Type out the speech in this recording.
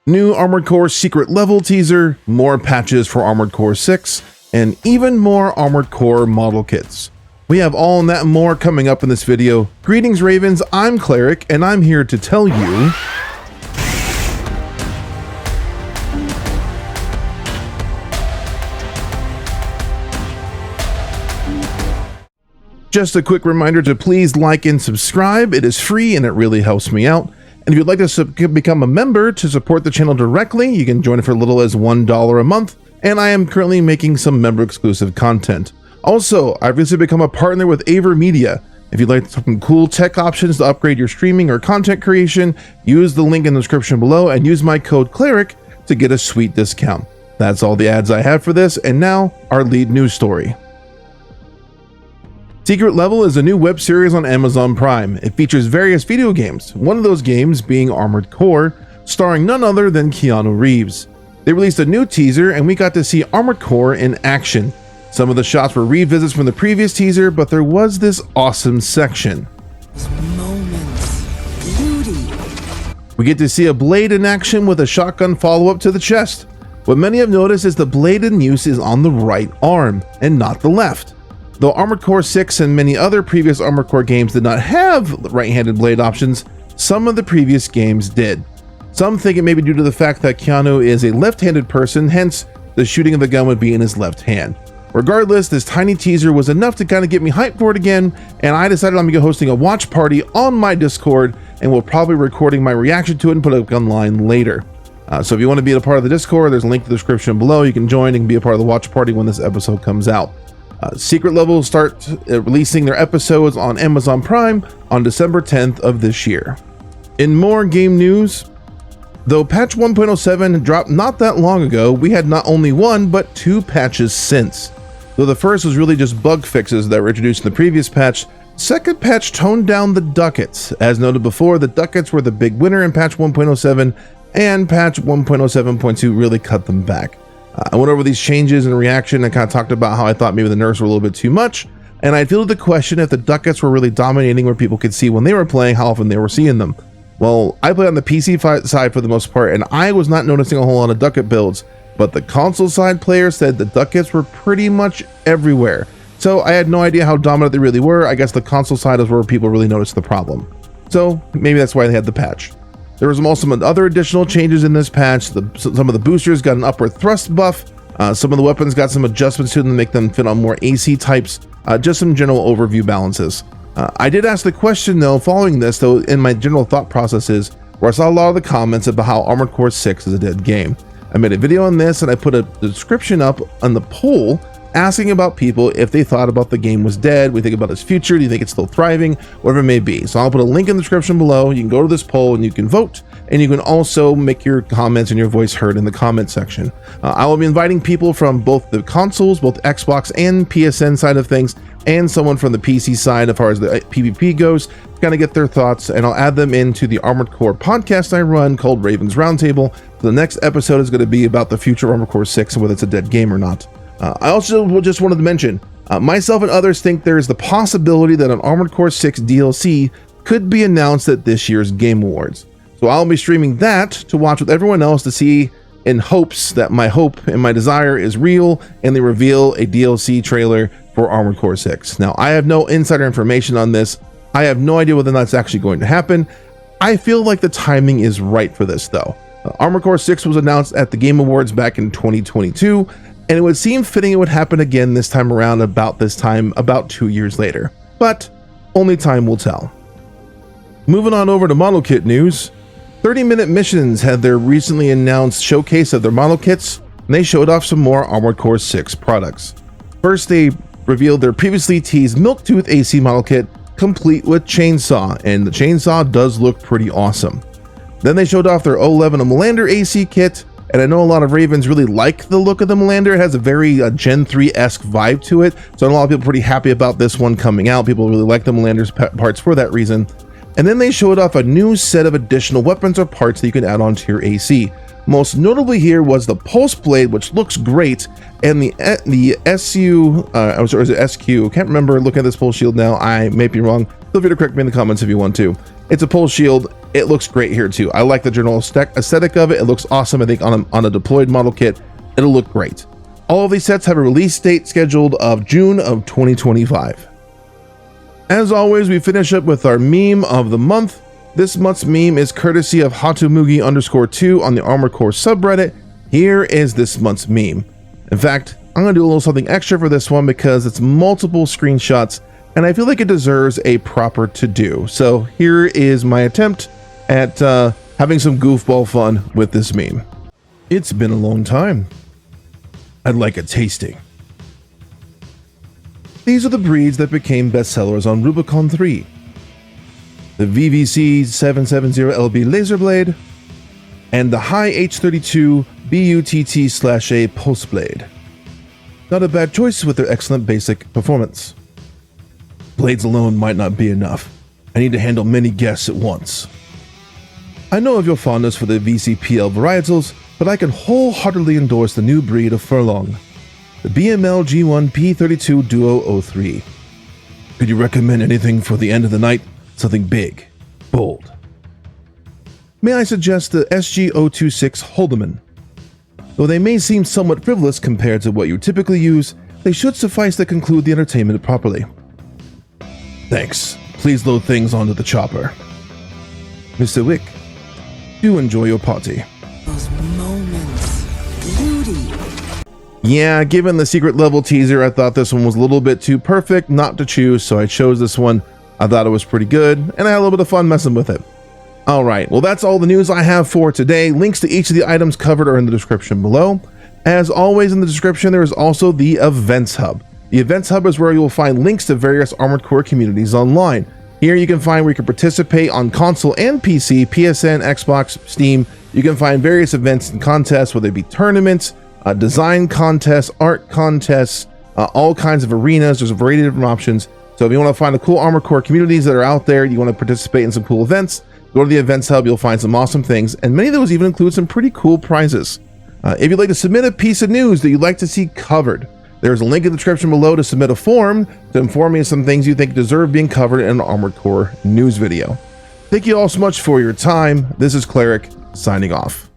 New Armored Core secret level teaser, more patches for Armored Core 6, and even more Armored Core model kits. We have all and that and more coming up in this video. Greetings Ravens, I'm Cleric, and I'm here to tell you... Just a quick reminder to please like and subscribe. It is free and it really helps me out. And if you'd like to become a member to support the channel directly, you can join it for as little as $1 a month. And I am currently making some member exclusive content. Also, I've recently become a partner with Aver Media. If you'd like some cool tech options to upgrade your streaming or content creation, use the link in the description below and use my code Cleric to get a sweet discount. That's all the ads I have for this. And now our lead news story. Secret Level is a new web series on Amazon Prime. It features various video games, one of those games being Armored Core, starring none other than Keanu Reeves. They released a new teaser and we got to see Armored Core in action. Some of the shots were revisits from the previous teaser, but there was this awesome section. We get to see a blade in action with a shotgun follow-up to the chest. What many have noticed is the blade in use is on the right arm and not the left. Though Armored Core 6 and many other previous Armored Core games did not have right-handed blade options, some of the previous games did. Some think it may be due to the fact that Keanu is a left-handed person, hence the shooting of the gun would be in his left hand. Regardless, this tiny teaser was enough to kind of get me hyped for it again, and I decided I'm going to be hosting a watch party on my Discord, and we'll probably be recording my reaction to it and put it online later. So if you want to be a part of the Discord, there's a link in the description below. You can join and be a part of the watch party when this episode comes out. Secret Level will start releasing their episodes on Amazon Prime on December 10th of this year. In more game news, though patch 1.07 dropped not that long ago, we had not only one but two patches since. Though the first was really just bug fixes that were introduced in the previous patch, second patch toned down the ducats. As noted before, the ducats were the big winner in patch 1.07, and patch 1.07.2 really cut them back. I went over these changes in reaction and kind of talked about how I thought maybe the nerfs were a little bit too much, and I fielded the question if the ducats were really dominating where people could see when they were playing, how often they were seeing them. Well, I play on the PC side for the most part, and I was not noticing a whole lot of ducat builds, but the console side players said the ducats were pretty much everywhere. So I had no idea how dominant they really were. I guess the console side is where people really noticed the problem. So maybe that's why they had the patch. There was also some other additional changes in this patch. Some of the boosters got an upward thrust buff. Some of the weapons got some adjustments to them to make them fit on more AC types. Just some general overview balances. I did ask the question though, following this though, in my general thought processes, where I saw a lot of the comments about how Armored Core 6 is a dead game. I made a video on this and I put a description up on the poll asking about people if they thought about the game was dead. We think about its future. Do you think it's still thriving? Whatever it may be. So I'll put a link in the description below. You can go to this poll and you can vote, and you can also make your comments and your voice heard in the comment section. I will be inviting people from both the consoles, both Xbox and PSN side of things, and someone from the PC side as far as the PvP goes, to kind of get their thoughts, and I'll add them into the Armored Core podcast I run called Ravens Roundtable. The next episode is going to be about the future of Armored Core 6 and whether it's a dead game or not. I also just wanted to mention, myself and others think there is the possibility that an Armored Core 6 DLC could be announced at this year's Game Awards. So I'll be streaming that to watch with everyone else to see, in hopes that my hope and my desire is real and they reveal a DLC trailer for Armored Core 6. Now, I have no insider information on this. I have no idea whether that's actually going to happen. I feel like the timing is right for this though. Armored Core 6 was announced at the Game Awards back in 2022. And it would seem fitting it would happen again this time around about this time, about 2 years later. But only time will tell. Moving on over to model kit news. 30-Minute Missions had their recently announced showcase of their model kits, and they showed off some more Armored Core 6 products. First, they revealed their previously teased Milktooth AC model kit, complete with chainsaw, and the chainsaw does look pretty awesome. Then they showed off their O11 Melander AC kit, and I know a lot of Ravens really like the look of the Melander. It has a very Gen 3-esque vibe to it, so I know a lot of people are pretty happy about this one coming out. People really like the Melander's parts for that reason. And then they showed off a new set of additional weapons or parts that you can add onto your AC. Most notably here was the Pulse Blade, which looks great, and the SU, or is it SQ? Can't remember looking at this Pulse Shield now. I may be wrong. Feel free to correct me in the comments if you want to. It's a pulse shield. It looks great here too. I like the general aesthetic of it. It looks awesome. I think on a deployed model kit, it'll look great. All of these sets have a release date scheduled of June of 2025. As always, we finish up with our meme of the month. This month's meme is courtesy of Hatumugi_2 on the Armored Core subreddit. Here is this month's meme. In fact, I'm going to do a little something extra for this one because it's multiple screenshots and I feel like it deserves a proper to-do. So here is my attempt at having some goofball fun with this meme. It's been a long time. I'd like a tasting. These are the breeds that became bestsellers on Rubicon 3. The VVC 770LB laser blade and the High H32 BUTT/A pulse blade. Not a bad choice with their excellent basic performance. Blades alone might not be enough. I need to handle many guests at once. I know of your fondness for the VCPL varietals, but I can wholeheartedly endorse the new breed of furlong, the BML G1 P32 Duo 03. Could you recommend anything for the end of the night? Something big, bold. May I suggest the SG026 Holdeman? Though they may seem somewhat frivolous compared to what you typically use, they should suffice to conclude the entertainment properly. Thanks. Please load things onto the chopper. Mr. Wick, do enjoy your party. Those moments, beauty. Yeah, given the secret level teaser, I thought this one was a little bit too perfect not to choose, so I chose this one. I thought it was pretty good, and I had a little bit of fun messing with it. Alright, well that's all the news I have for today. Links to each of the items covered are in the description below. As always in the description, there is also the Events Hub. The Events Hub is where you will find links to various Armored Core communities online. Here you can find where you can participate on console and PC, PSN, Xbox, Steam. You can find various events and contests, whether it be tournaments, design contests, art contests, all kinds of arenas. There's a variety of different options. So if you want to find the cool Armored Core communities that are out there, you want to participate in some cool events, go to the Events Hub, you'll find some awesome things, and many of those even include some pretty cool prizes. If you'd like to submit a piece of news that you'd like to see covered, there's a link in the description below to submit a form to inform me of some things you think deserve being covered in an Armored Core news video. Thank you all so much for your time. This is Cleric, signing off.